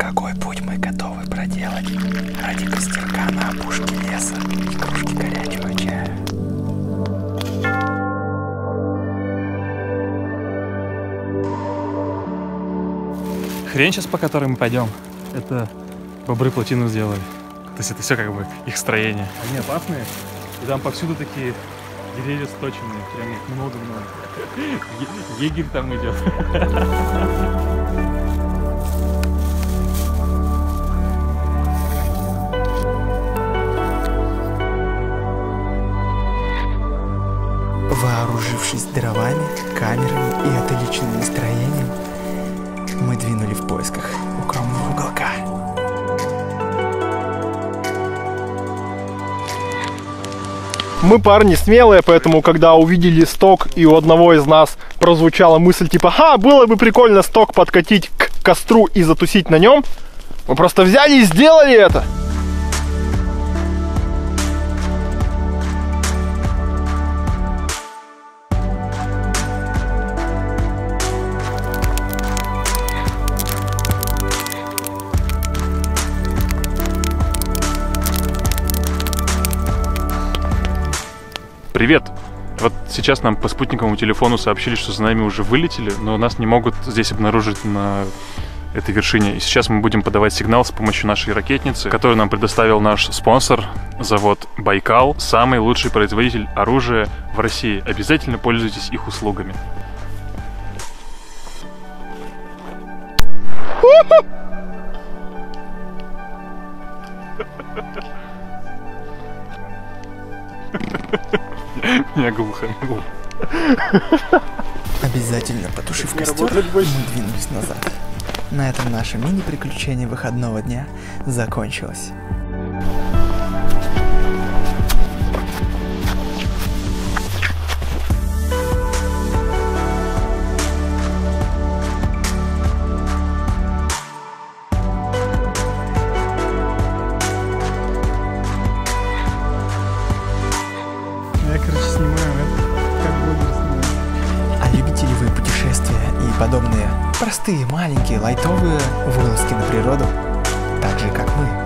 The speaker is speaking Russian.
Какой путь мы готовы проделать ради костерка на опушке леса и кружки горячего чая. Хрень сейчас, по которой мы пойдем, это бобры плотину сделали. То есть это все как бы их строение. Они опасные, и там повсюду такие деревья сточенные, прям их много-много. Егерь там идет. Вооружившись дровами, камерами и отличным настроением, мы двинули в поисках укромного уголка. Мы парни смелые, поэтому когда увидели сток и у одного из нас прозвучала мысль типа «Ха, было бы прикольно сток подкатить к костру и затусить на нем», мы просто взяли и сделали это. Привет! Вот сейчас нам по спутниковому телефону сообщили, что за нами уже вылетели, но нас не могут здесь обнаружить на этой вершине. И сейчас мы будем подавать сигнал с помощью нашей ракетницы, которую нам предоставил наш спонсор, завод Байкал, самый лучший производитель оружия в России. Обязательно пользуйтесь их услугами. Меня глухо. Обязательно потушив костер, мы двинулись назад. На этом наше мини-приключение выходного дня закончилось. Я, короче, снимаю это, как блогер снимаю. А любите ли вы путешествия и подобные простые, маленькие, лайтовые вылазки на природу, так же как мы?